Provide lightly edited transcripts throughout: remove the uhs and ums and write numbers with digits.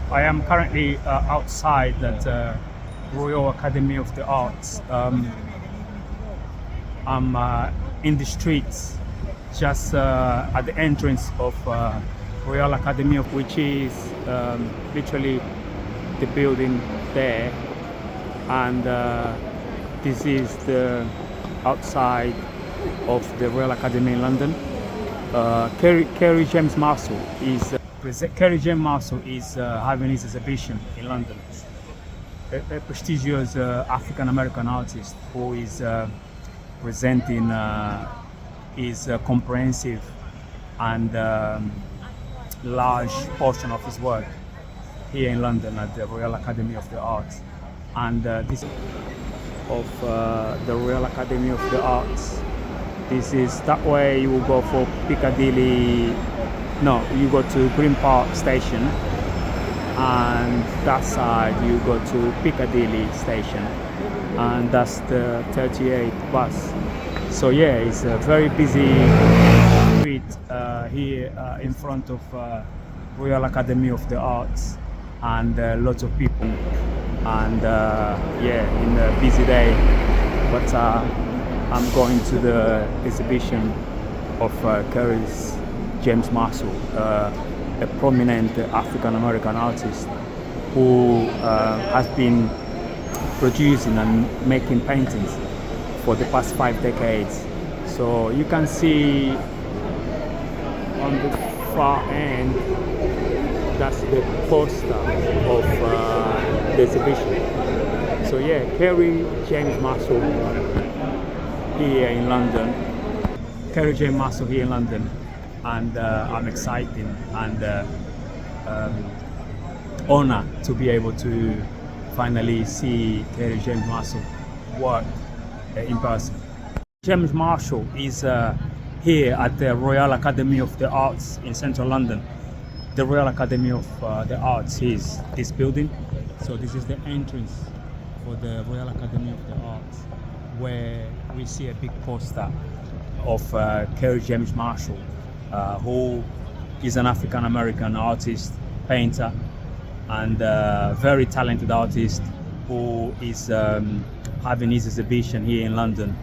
I am currently outside at Royal Academy of the Arts. I'm in the streets, just at the entrance of Royal Academy, of which is literally the building there, and this is the outside of the Royal Academy in London. Kerry James Marshall is having his exhibition in London. A prestigious African American artist who is presenting his comprehensive and large portion of his work here in London at the Royal Academy of the Arts. And this of the Royal Academy of the Arts. This is that way you will go for Piccadilly. No, you go to Green Park Station, and that side you go to Piccadilly Station, and that's the 38 bus. So yeah, it's a very busy street here in front of Royal Academy of the Arts, and lots of people, and yeah, in a busy day. But I'm going to the exhibition of Kerry James Marshall, a prominent African American artist who has been producing and making paintings for the past 5 decades. So you can see on the far end, that's the poster of the exhibition. So yeah, Kerry James Marshall here in London. Kerry James Marshall here in London, and I'm excited and honored to be able to finally see Kerry James Marshall work in person. James Marshall is here at the Royal Academy of the Arts in central London. The Royal Academy of the Arts is this building. So this is the entrance for the Royal Academy of the Arts, where we see a big poster of Kerry James Marshall, who is an African American artist, painter, and very talented artist who is having his exhibition here in London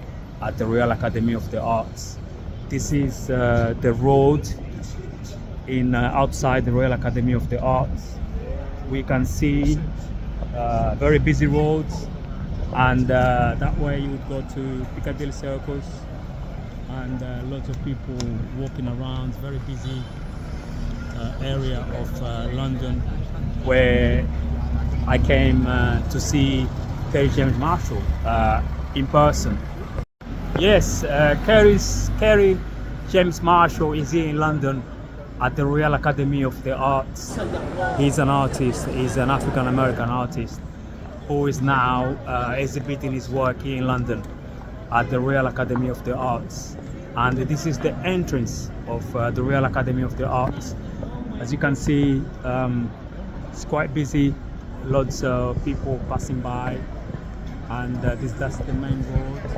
at the Royal Academy of the Arts. This is the road in outside the Royal Academy of the Arts. We can see very busy roads, and that way you would go to Piccadilly Circus, and lots of people walking around. Very busy area of London, where I came to see Kerry James Marshall in person. Yes, Kerry James Marshall is here in London at the Royal Academy of the Arts. He's an artist, he's an African American artist who is now exhibiting his work here in London at the Royal Academy of the Arts. And this is the entrance of the Royal Academy of the Arts. As you can see, it's quite busy, lots of people passing by, and that's the main road of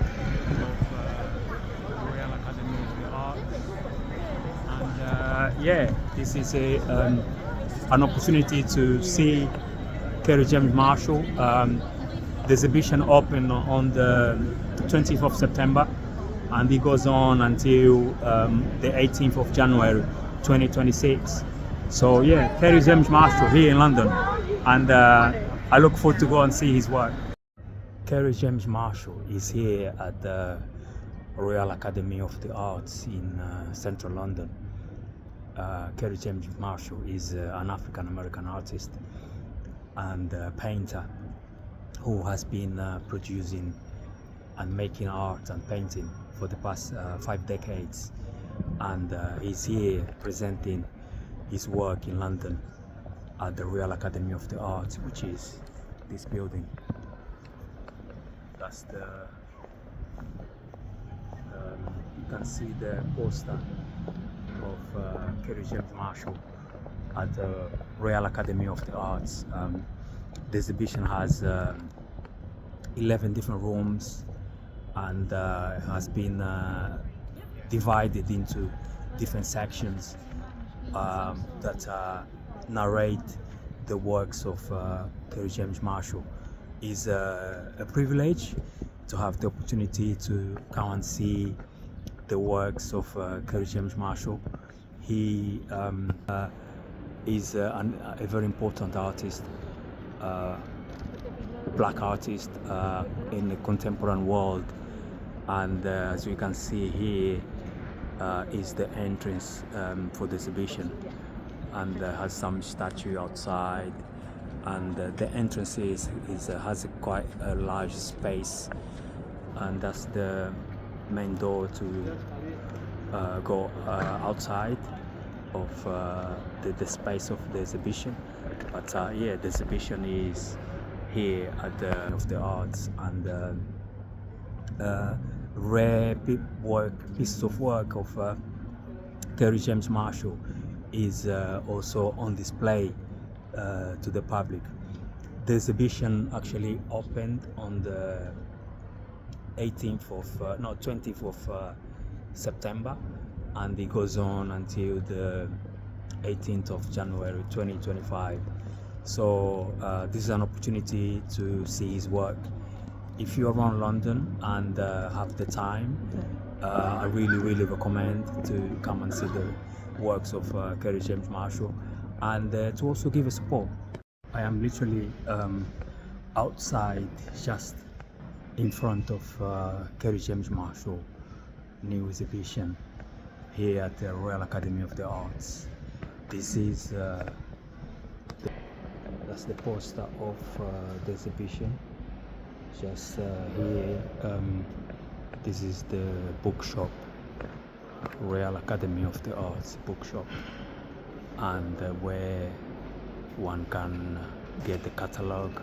the Royal Academy of the Arts. And yeah, this is an opportunity to see Kerry James Marshall. The exhibition opened on the 20th of September, and it goes on until the 18th of January 2026. So yeah, Kerry James Marshall here in London, and I look forward to go and see his work. Kerry James Marshall is here at the Royal Academy of the Arts in central London. Kerry James Marshall is an African American artist and painter who has been producing and making art and painting for the past 5 decades, and he's here presenting his work in London at the Royal Academy of the Arts, which is this building. That's the you can see the poster of Kerry James Marshall at the Royal Academy of the Arts. The exhibition has 11 different rooms, and has been divided into different sections that narrate the works of Kerry James Marshall. It's a privilege to have the opportunity to come and see the works of Kerry James Marshall. He is a very important artist, black artist in the contemporary world, and as you can see here is the entrance for the exhibition, and has some statue outside, and the entrance has quite a large space, and that's the main door to go outside of the space of the exhibition. But yeah, the exhibition is here at the of the arts, and rare pieces of work of Kerry James Marshall is also on display to the public. The exhibition actually opened on the 20th of September, and it goes on until the 18th of January 2025. So this is an opportunity to see his work. If you're around London and have the time, I really recommend to come and see the works of Kerry James Marshall, and to also give a support. I am literally outside, just in front of Kerry James Marshall new exhibition here at the Royal Academy of the Arts. This is that's the poster of the exhibition. Just here, this is the bookshop, Royal Academy of the Arts bookshop, and where one can get the catalogue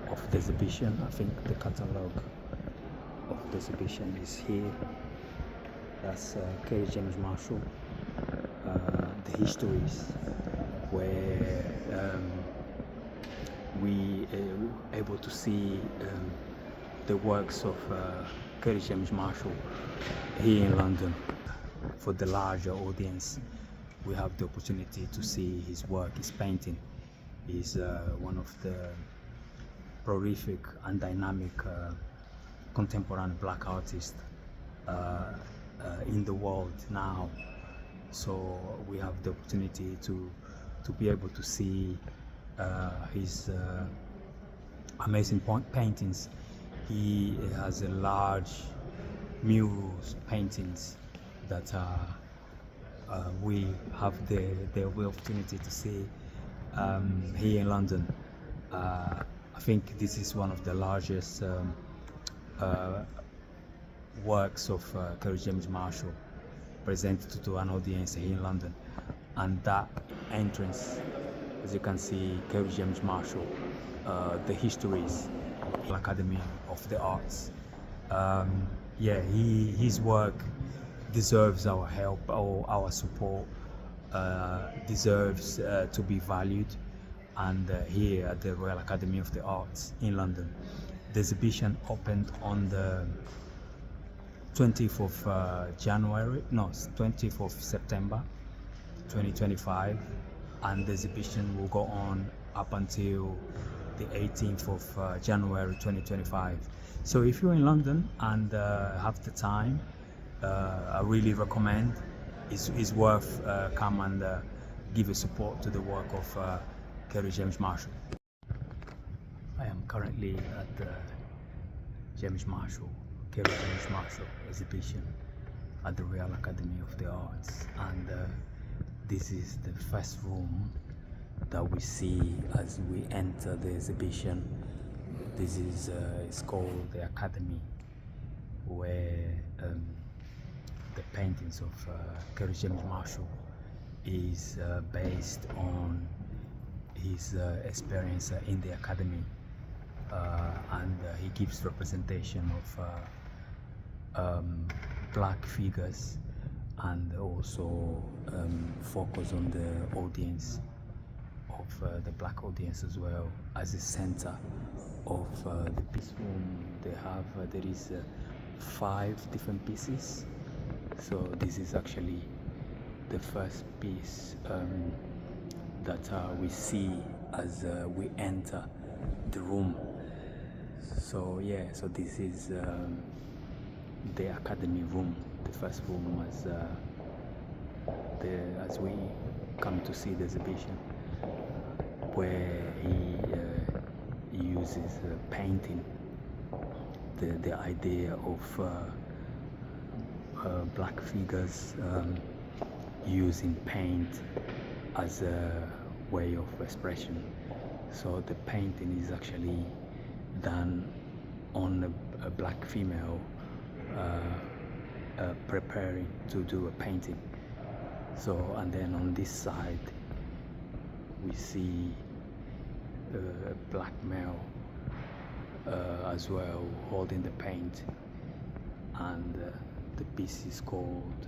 of the exhibition. I think the catalogue of the exhibition is here. That's Kerry James Marshall, the histories, where we are able to see the works of Kerry James Marshall here in London. For the larger audience, we have the opportunity to see his work, his painting. He's one of the prolific and dynamic contemporary black artists in the world now. So we have the opportunity to be able to see his amazing paintings. He has a large murals paintings that we have the opportunity to see here in London. I think this is one of the largest works of Kerry James Marshall presented to an audience here in London. And that entrance, as you can see, Kerry James Marshall, the histories, Academy of the Arts. Yeah, his work deserves our help, or our support, deserves to be valued. And here at the Royal Academy of the Arts in London, the exhibition opened on the 20th of September 2025, and the exhibition will go on up until the 18th of January 2025. So if you're in London and have the time, I really recommend. It's worth come and give a support to the work of Kerry James Marshall. I am currently at the Kerry James Marshall exhibition at the Royal Academy of the Arts, and this is the first room that we see as we enter the exhibition. This is it's called the Academy, where the paintings of Kerry James Marshall is based on his experience in the Academy, and he gives representation of black figures, and also focus on the audience, of the black audience as well, as the center of the piece room. There is 5 different pieces. So this is actually the first piece that we see as we enter the room. So yeah, so this is the academy room, the first room as we come to see the exhibition, where he uses painting, the idea of black figures using paint as a way of expression. So the painting is actually done on a black female preparing to do a painting. So, and then on this side we see a black male as well holding the paint, and the piece is called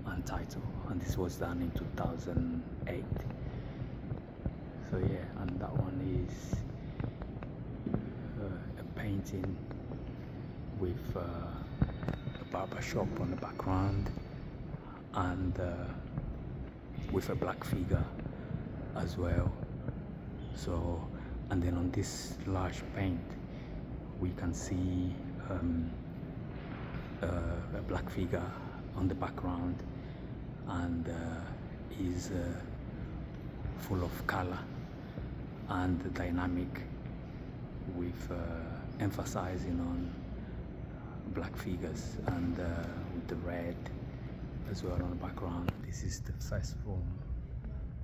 Untitled, and this was done in 2008. So yeah, and that one is a painting with a barber shop on the background, and with a black figure as well. So, and then on this large paint we can see a black figure on the background, and is full of color and dynamic, with emphasizing on black figures, and with the red as well on the background. This is the first room,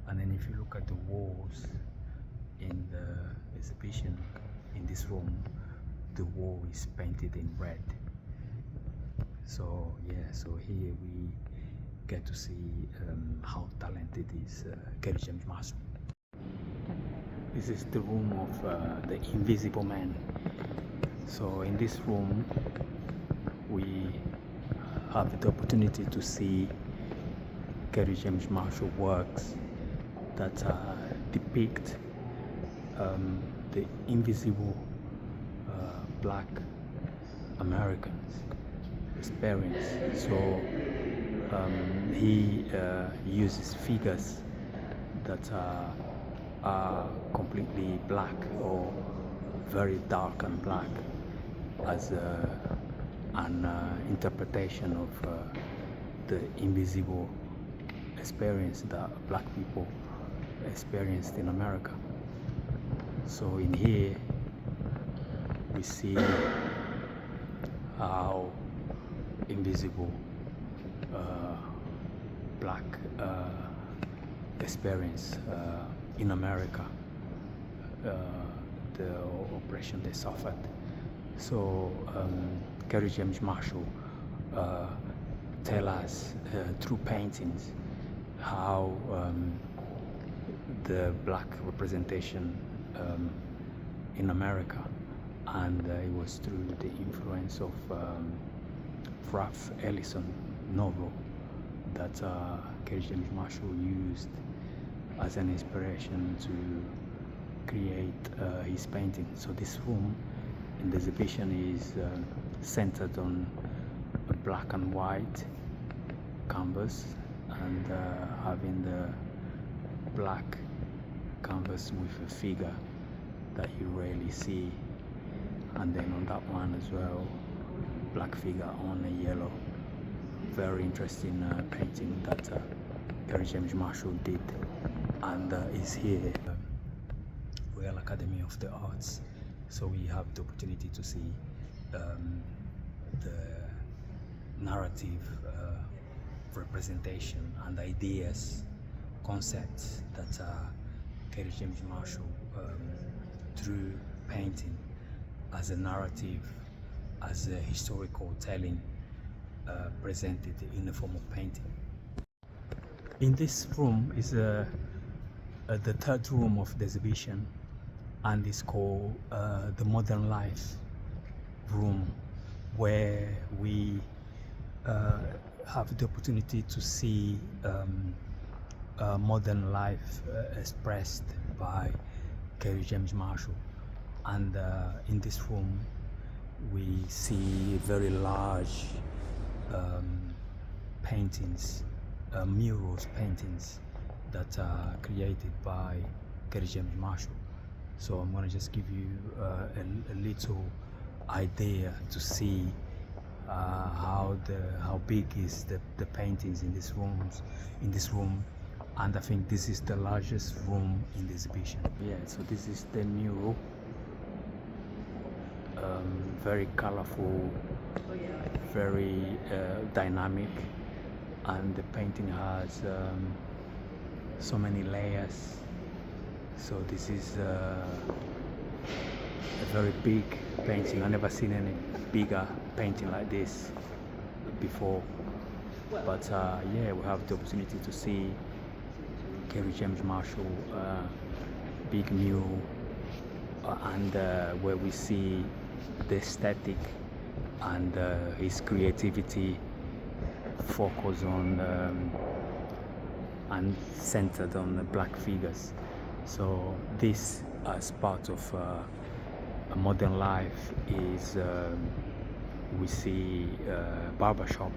and then if you look at the walls in the exhibition in this room, the wall is painted in red. So yeah, so here we get to see how talented is Kerry James Marshall. This is the room of the Invisible Man. So in this room we have the opportunity to see Kerry James Marshall works that depict the invisible black Americans experience. So he uses figures that are completely black or very dark and black as an interpretation of the invisible experience that black people experienced in America. So in here we see how invisible black experience in America, the oppression they suffered. So Kerry James Marshall tell us through paintings how the black representation in America, and it was through the influence of Ralph Ellison novel that Kerry James Marshall used as an inspiration to create his painting. So this room in the exhibition is centered on a black and white canvas, and having the black canvas with a figure that you rarely see, and then on that one as well, black figure on a yellow. Very interesting painting that Kerry James Marshall did, and is here Royal Academy of the Arts. So we have the opportunity to see the narrative representation and ideas, concepts that Kerry James Marshall through painting as a narrative, as a historical telling, presented in the form of painting. In this room is the third room of the exhibition, and it's called the Modern Life room, where we have the opportunity to see modern life expressed by Kerry James Marshall. And in this room we see very large paintings, murals paintings that are created by Kerry James Marshall. So I'm going to just give you a little idea to see how big is the paintings in this room, and I think this is the largest room in the exhibition. Yeah, so this is the mural. Very colorful, very dynamic, and the painting has so many layers. So this is a very big painting. I've never seen any bigger painting like this before, but yeah, we have the opportunity to see Kerry James Marshall big mural, and where we see the aesthetic and his creativity focus on and centered on the black figures. So this, as part of a modern life, is we see barbershop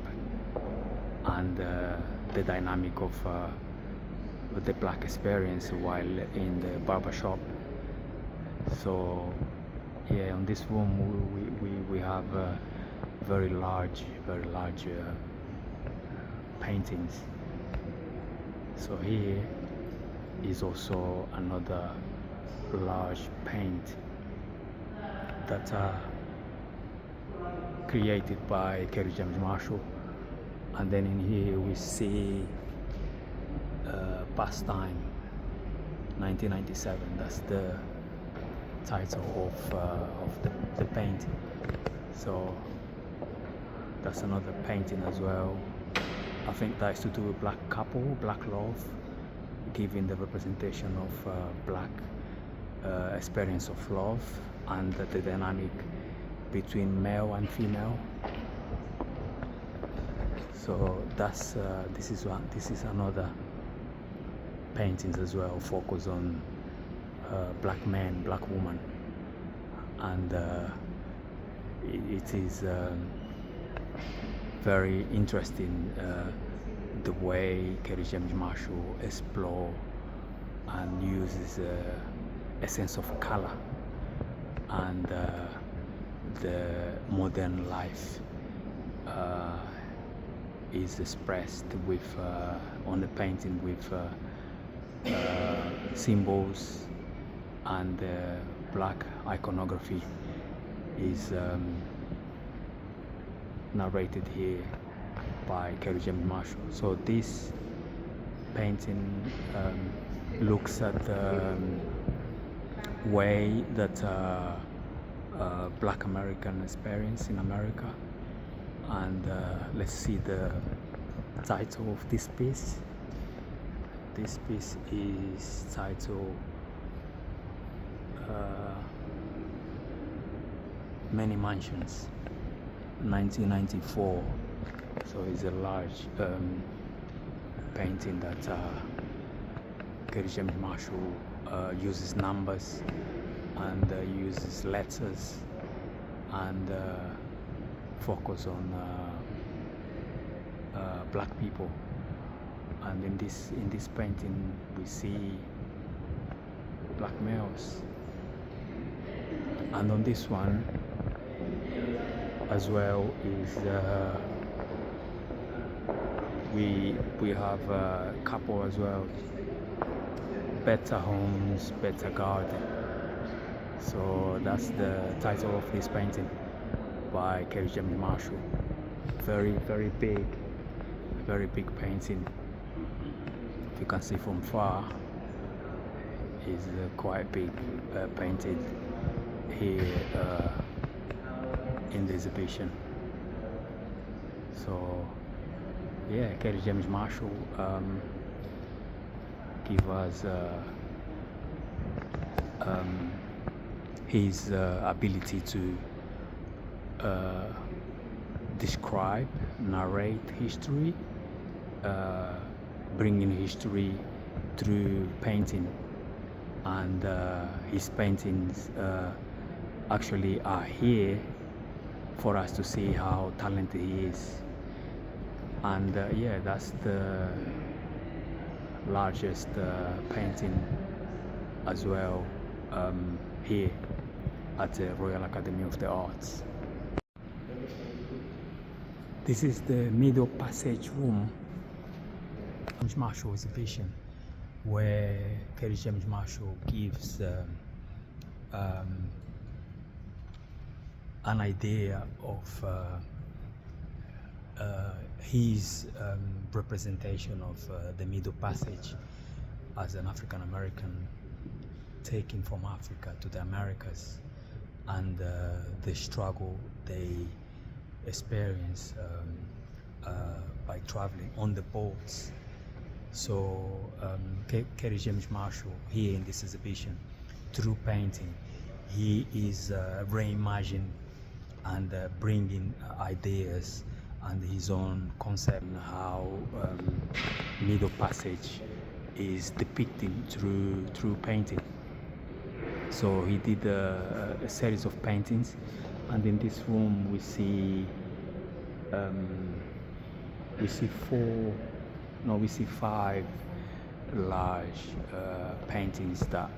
and the dynamic of the black experience while in the barbershop. So yeah, on this room we have very large paintings. So here is also another large paint that are created by Kerry James Marshall. And then in here we see Pastime 1997. That's the title of the painting. So that's another painting as well. I think that is to do with black couple, black love, giving the representation of black experience of love and the dynamic between male and female. So that's this is another paintings as well, focus on black man, black woman, and it is very interesting the way Kerry James Marshall explore and uses a sense of color and the modern life is expressed with on the painting with symbols, and black iconography is narrated here by Kerry James Marshall. So this painting looks at the way that black American experience in America, and let's see the title of this piece. This piece is titled Many Mansions, 1994. So it's a large painting that Kerry James Marshall uses numbers and uses letters and focus on black people. And in this painting we see black males, and on this one as well is we have a couple as well, better homes, better garden. So that's the title of this painting by Kerry James Marshall. Very big painting. If you can see from far, is quite big, painted here in the exhibition. So yeah, Kerry James Marshall give us his ability to describe, narrate history, bringing history through painting, and his paintings actually are here for us to see how talented he is. And yeah, that's the largest painting as well here at the Royal Academy of the Arts. This is the middle passage room, James Marshall exhibition, where Kerry James Marshall gives an idea of his representation of the Middle Passage as an African American taken from Africa to the Americas, and the struggle they experience by traveling on the boats. So Kerry James Marshall here in this exhibition, through painting, he is reimagining and bringing ideas and his own concept on how Middle Passage is depicted through painting. So he did a series of paintings, and in this room we see five large paintings that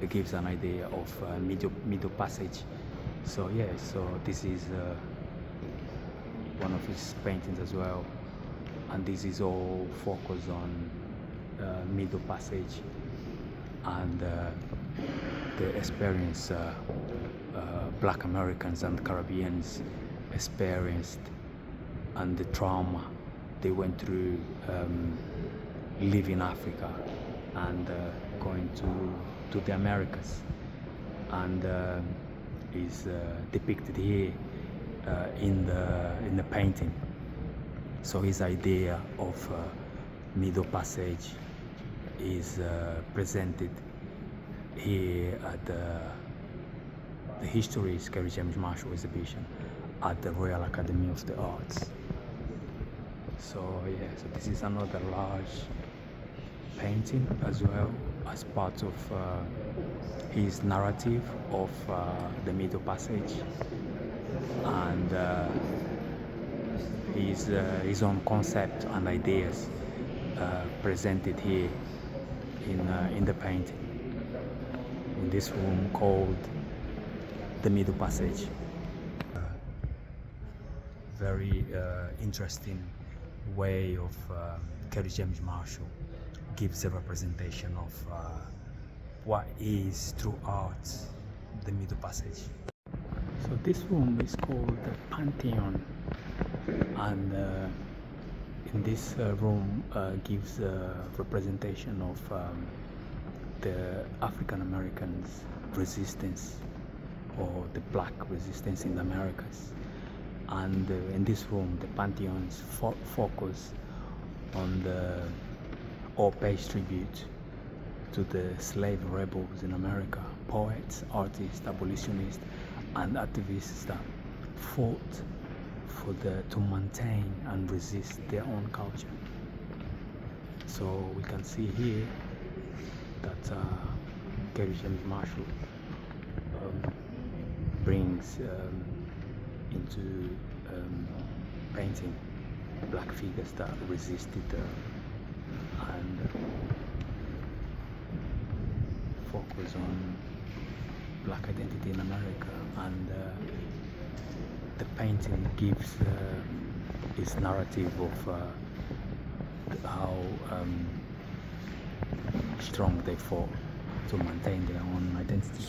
gives an idea of Middle Passage. So yeah, so this is one of his paintings as well, and this is all focused on Middle Passage and the experience Black Americans and Caribbeans experienced, and the trauma they went through leaving Africa and going to the Americas, and is depicted here in the painting. So his idea of Middle Passage is presented here at the History Kerry James Marshall exhibition at the Royal Academy of the Arts. So yeah, so this is another large painting as well, as part of his narrative of the Middle Passage, and his own concept and ideas presented here in the painting in this room called the Middle Passage. Very interesting way of Kerry James Marshall gives a representation of what is through art the Middle Passage. So this room is called the Pantheon, and in this room gives a representation of the African Americans' resistance, or the Black resistance in the Americas. And in this room, the Pantheons focus on or pays tribute to the slave rebels in America, poets, artists, abolitionists, and activists that fought to maintain and resist their own culture. So we can see here that Kerry James Marshall brings into painting Black figures that resisted and focus on Black identity in America, and the painting gives its narrative of how strong they fought to maintain their own identity.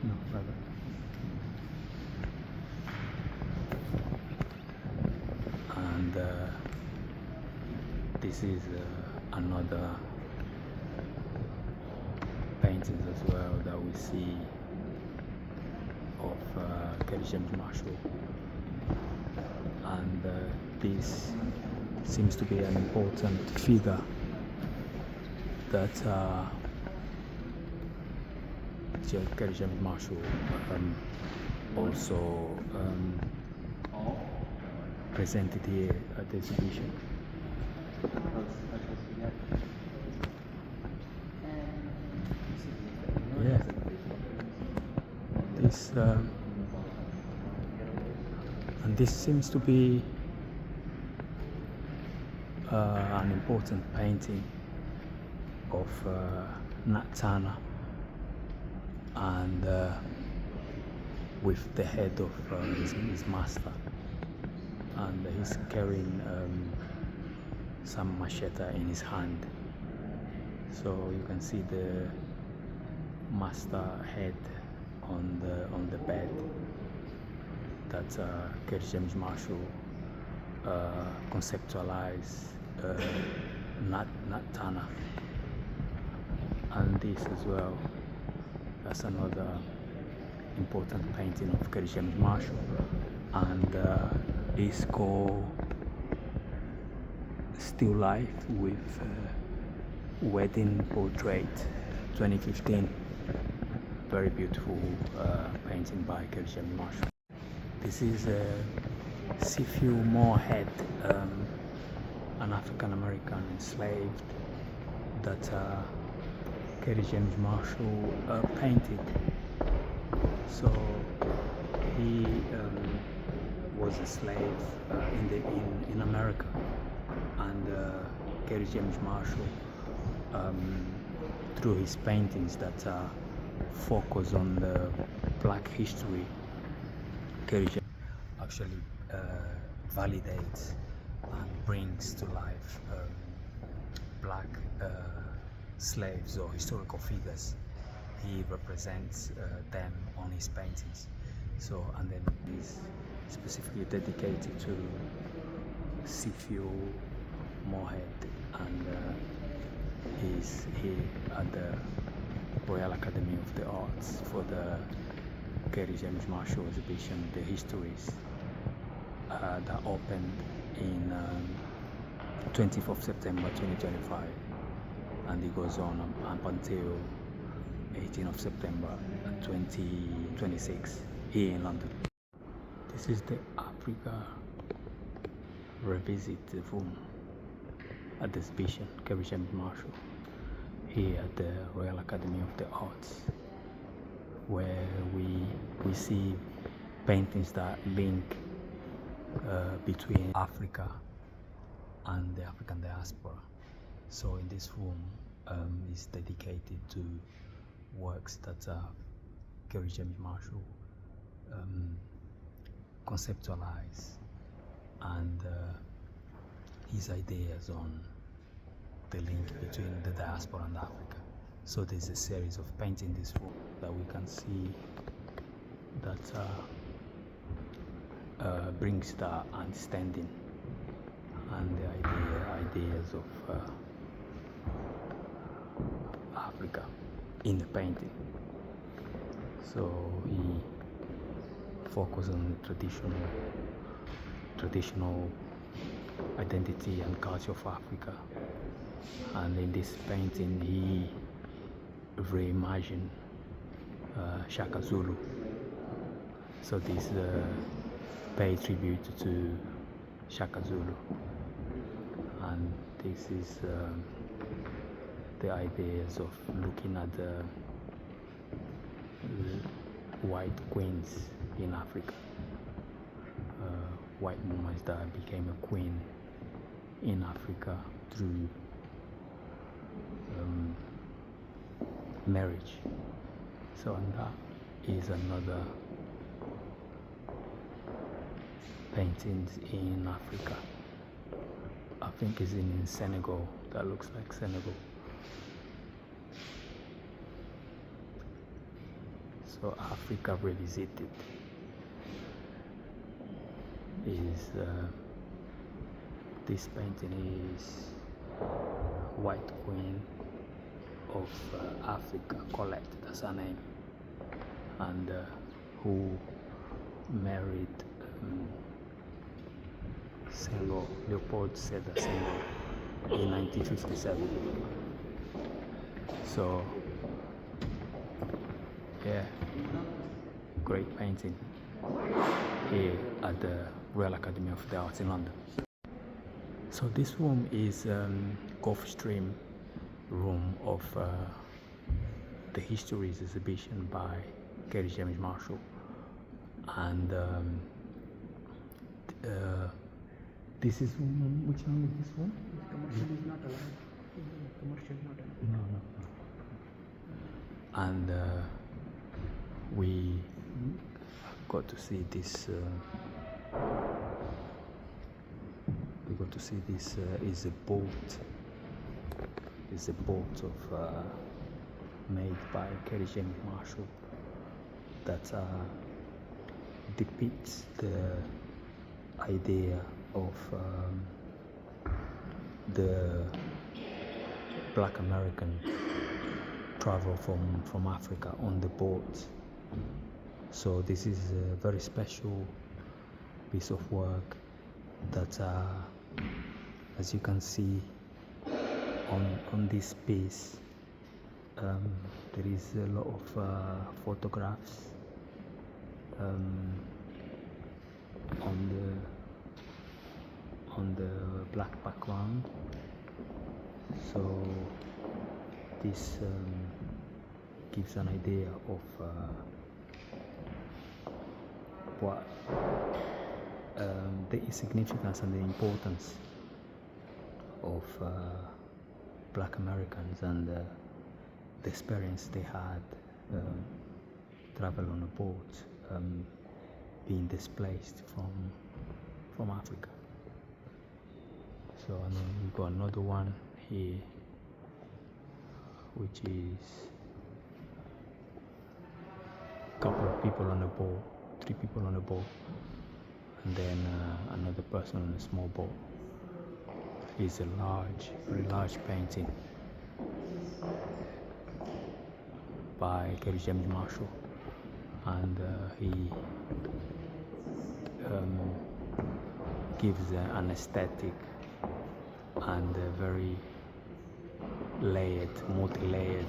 No, rather. And this is another paintings as well that we see of Kerry James Marshall, and this seems to be an important figure that Kerry James Marshall also presented here at the exhibition. Yeah, this and this seems to be an important painting of Nat Turner, and with the head of his master, and he's carrying some machete in his hand. So you can see the master head on the bed that Kerry James Marshall conceptualized Nat Turner. And this as well, that's another important painting of Kerry James Marshall, and it's called Still Life with Wedding Portrait 2015. Very beautiful painting by Kerry James Marshall. This is Sifu Moorhead, an African American enslaved that Kerry James Marshall painted. So he was a slave in America, and Kerry James Marshall, through his paintings that focus on the black history, Kerry James actually validates and brings to life black slaves or historical figures. He represents them on his paintings. So, and then he's specifically dedicated to Sifu Moorhead, and he's here at the Royal Academy of the Arts for the Kerry James Marshall exhibition, The Histories, that opened in 20th of September 2025, and it goes on up until 18th of September 2026 here in London. This is the Africa Revisit room at the exhibition Kerry James Marshall here at the Royal Academy of the Arts, where we see paintings that link between Africa and the African diaspora. So in this room is dedicated to works that Kerry James Marshall conceptualized, and his ideas on the link between the diaspora and Africa. So there's a series of paintings in this room that we can see that brings the understanding and the ideas of Africa in the painting. So he focused on the traditional identity and culture of Africa, and in this painting he reimagined Shaka Zulu. So this pay tribute to Shaka Zulu, and this is the ideas of looking at the white queens in Africa, white women that became a queen in Africa through marriage. So, and that is another paintings in Africa. I think it's in Senegal, that looks like Senegal. So Africa Revisited is this painting is White Queen of Africa, Colette, that's her name, and who married Senghor, Leopold Sédar Senghor, in 1957. So yeah, great painting here at the Royal Academy of the Arts in London. So this room is Gulfstream room of the Histories exhibition by Kerry James Marshall, and This is which one is this one? Commercial is not allowed. Commercial not allowed. No. And we got to see this. We got to see this is a boat. It's a boat of made by Kerry James Marshall that depicts the idea of the Black American travel from Africa on the boat. So this is a very special piece of work that, as you can see on this piece, there is a lot of photographs on the black background. So this gives an idea of what the significance and the importance of Black Americans and the experience they had travel on a boat, being displaced from Africa. So, and then we've got another one here, which is a couple of people on a boat, 3 people on a boat, and then another person on a small boat. It's a very large painting by Kerry James Marshall, and he gives an aesthetic and a very multi-layered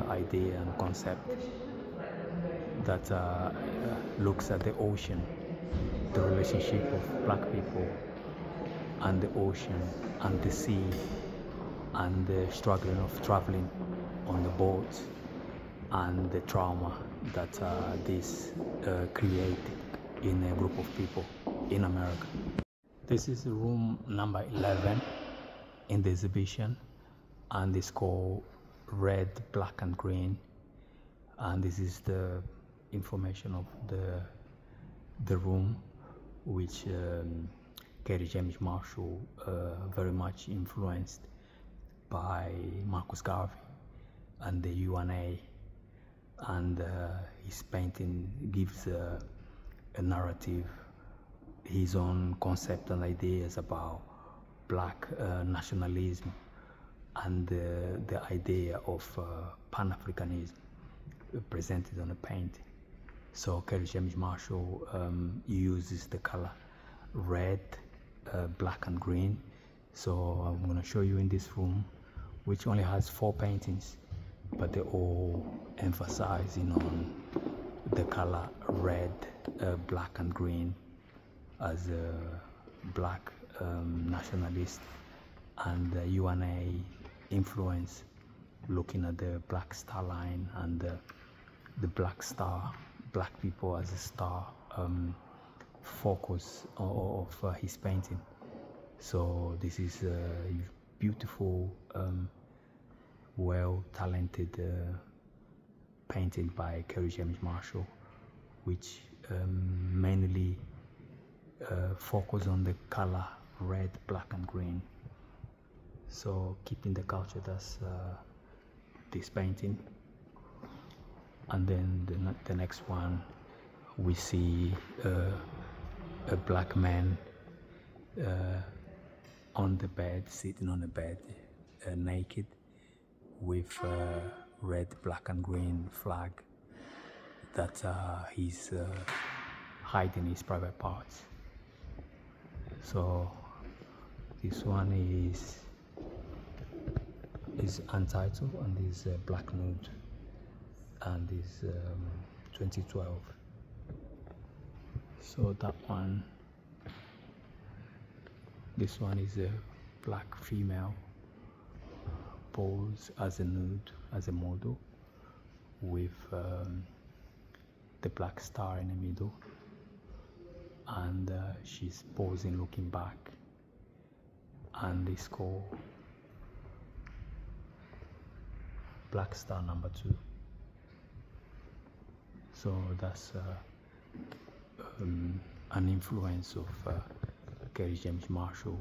idea and concept that looks at the ocean, the relationship of Black people and the ocean and the sea, and the struggling of traveling on the boat, and the trauma that this created in a group of people in America. This is room number 11 in the exhibition, and it's called Red, Black and Green, and this is the information of the room, which Kerry James Marshall very much influenced by Marcus Garvey and the UNA, and his painting gives a narrative, his own concept and ideas about Black nationalism and the idea of Pan-Africanism presented on a painting. So Kerry James Marshall uses the color red, black and green. So I'm going to show you in this room, which only has 4 paintings, but they're all emphasizing on the color red, black and green as a Black nationalist and the UNA influence, looking at the black star line and the black star, Black people as a star focus of his painting. So this is a beautiful, well talented painting by Kerry James Marshall, which mainly focus on the color red, black and green. So keeping the culture, that's this painting. And then the next one, we see a black man on the bed, sitting on the bed, naked, with red, black and green flag that he's hiding his private parts. So this one is untitled and is Black Nude, and is 2012. So that one, this one is a black female pose as a nude, as a model, with the black star in the middle, and she's posing looking back and it's called Black Star number 2. So that's an influence of Kerry James Marshall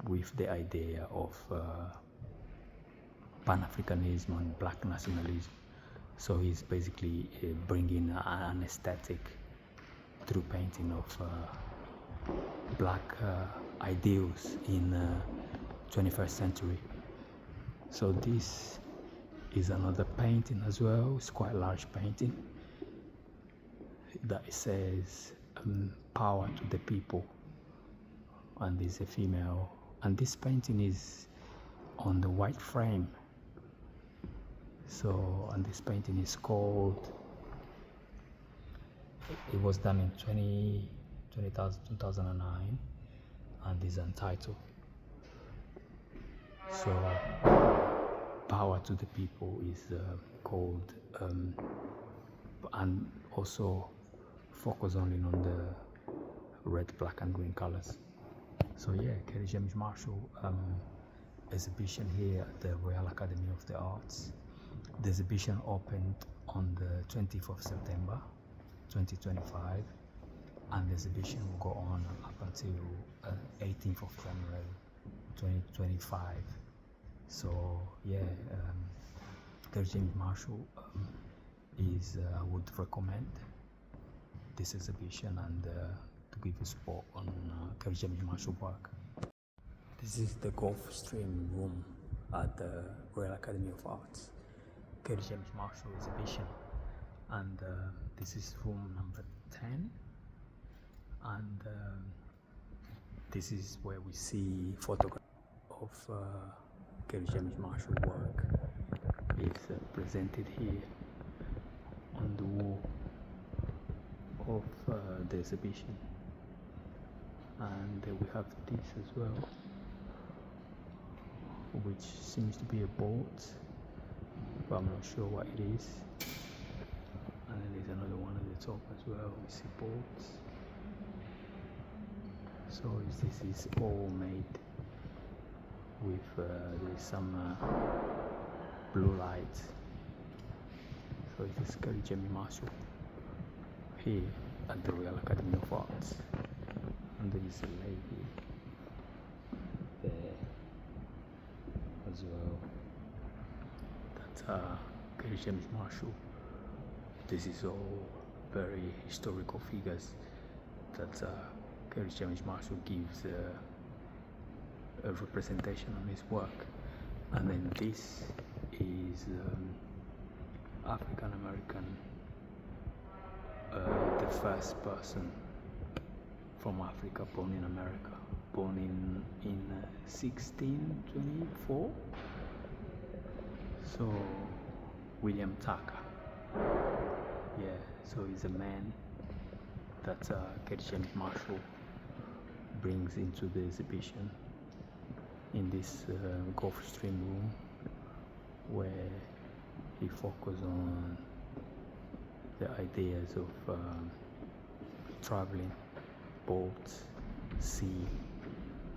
with the idea of Pan-Africanism and black nationalism. So he's basically bringing an aesthetic through painting of black ideals in 21st century. So this is another painting as well. It's quite a large painting that says power to the people, and there's a female, and this painting is on the white frame. So, and this painting is called, it was done in 2009 and is entitled, so Power to the People is called, and also focus only on the red, black and green colors. So yeah, Kerry James Marshall exhibition here at the Royal Academy of the Arts. The exhibition opened on the 20th of September 2025, and the exhibition will go on up until 18th of January 2025. So yeah, Kerry James Marshall is I would recommend this exhibition and to give you support on Kerry James Marshall work. This is the Gulf Stream room at the Royal Academy of Arts, Kerry James Marshall exhibition, and this is room number 10, and this is where we see photographs of Kerry James Marshall work. It's presented here on the wall of the exhibition, and we have this as well, which seems to be a boat, but I'm not sure what it is. And then there's another one at the top as well. We see boats. So this is all made with there's some blue light. So it is Kerry James Marshall here at the Royal Academy of Arts, and there is a lady there as well. That's Kerry James Marshall. This is all very historical figures that Kerry James Marshall gives a representation on his work. And then this is African American, the first person from Africa born in America, born in 1624. So William Tucker. Yeah, so he's a man that Kerry James Marshall brings into the exhibition in this Gulf Stream room, where he focuses on the ideas of traveling, boats, sea,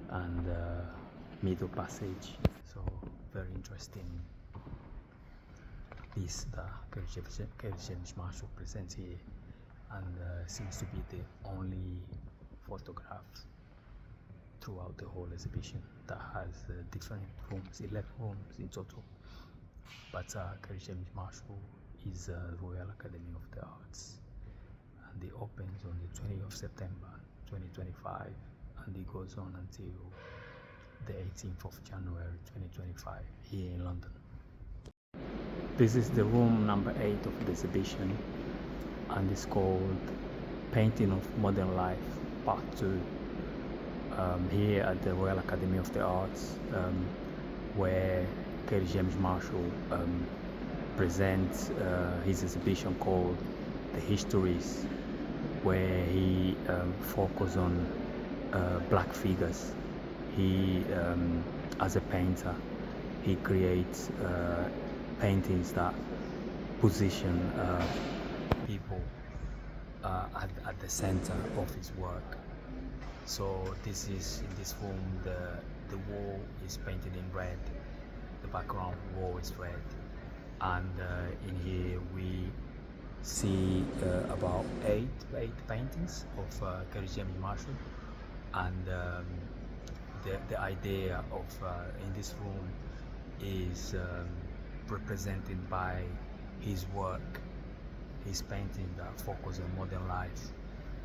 and Middle Passage. So very interesting piece that Kerry James Marshall presents here, and seems to be the only photograph throughout the whole exhibition that has different rooms, 11 rooms in total. But Kerry James Marshall is Royal Academy of the Arts, and it opens on the 20th of September 2025, and it goes on until the 18th of January 2025 here in London. This is the room number 8 of the exhibition, and it's called Painting of Modern Life Part 2, here at the Royal Academy of the Arts, where Kerry James Marshall presents his exhibition called The Histories, where he focuses on black figures. He, as a painter, he creates paintings that position people at the center of his work. So this is in this room, the wall is painted in red, the background wall is red, and in here we see about eight paintings of Kerry James Marshall, and the idea of in this room is represented by his work, his painting that focus on modern life.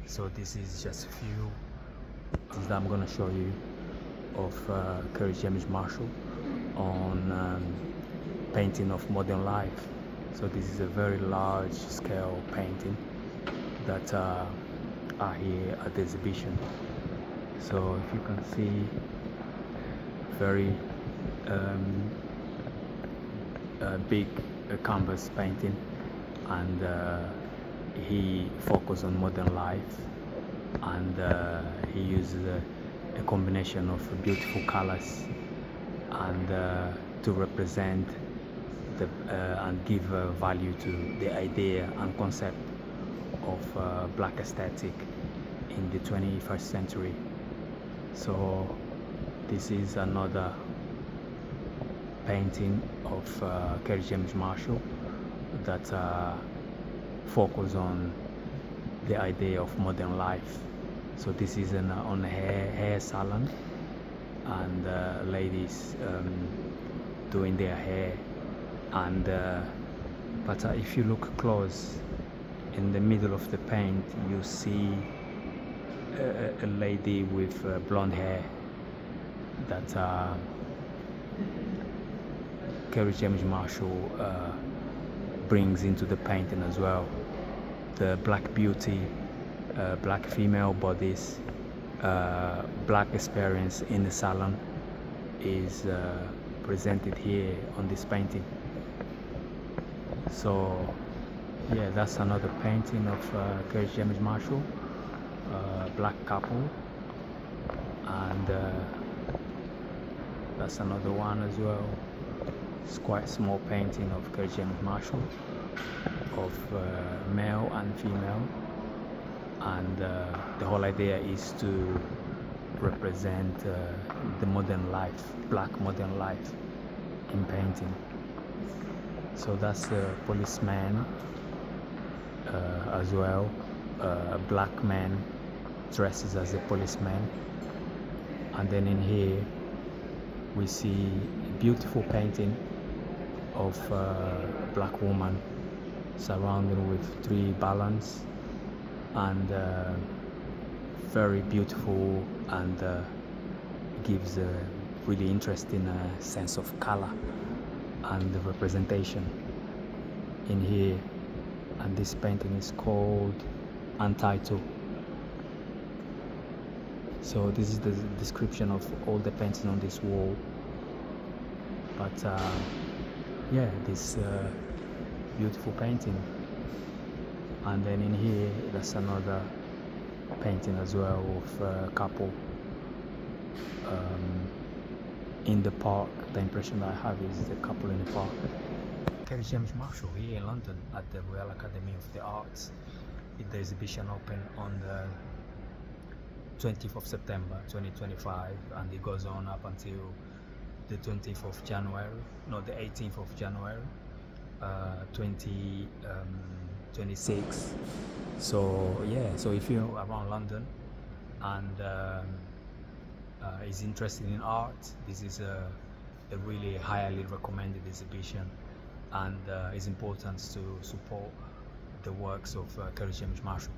So this is just a few things that I'm going to show you of Kerry James Marshall on painting of modern life. So this is a very large scale painting that are here at the exhibition. So if you can see, very big canvas painting, and he focused on modern life, and he uses a combination of beautiful colors and to represent the and give value to the idea and concept of black aesthetic in the 21st century. So this is another painting of Kerry James Marshall that focus on the idea of modern life. So this is on a hair salon, and ladies doing their hair, and but if you look close, in the middle of the paint you see a lady with blonde hair that Kerry James Marshall brings into the painting as well. The black beauty, black female bodies, black experience in the salon is presented here on this painting. So yeah, that's another painting of Kerry James Marshall, black couple, and that's another one as well. It's quite a small painting of Kerry James Marshall of male and female, and the whole idea is to represent the modern life, black modern life in painting. So that's a policeman as well, a black man dresses as a policeman, and then in here we see a beautiful painting of a black woman surrounded with 3 balloons, and very beautiful, and gives a really interesting sense of color and the representation in here. And this painting is called Untitled. So this is the description of all the paintings on this wall, but yeah, this beautiful painting. And then in here there's another painting as well of a couple in the park. The impression that I have is the couple in the park. Kerry James Marshall here in London at the Royal Academy of the Arts. The exhibition opened on the 20th of September 2025, and it goes on up until the 20th of January, no, the 18th of January 2026. So yeah, so if you're around London and is interested in art, this is a really highly recommended exhibition, and it's important to support the works of Kerry James Marshall.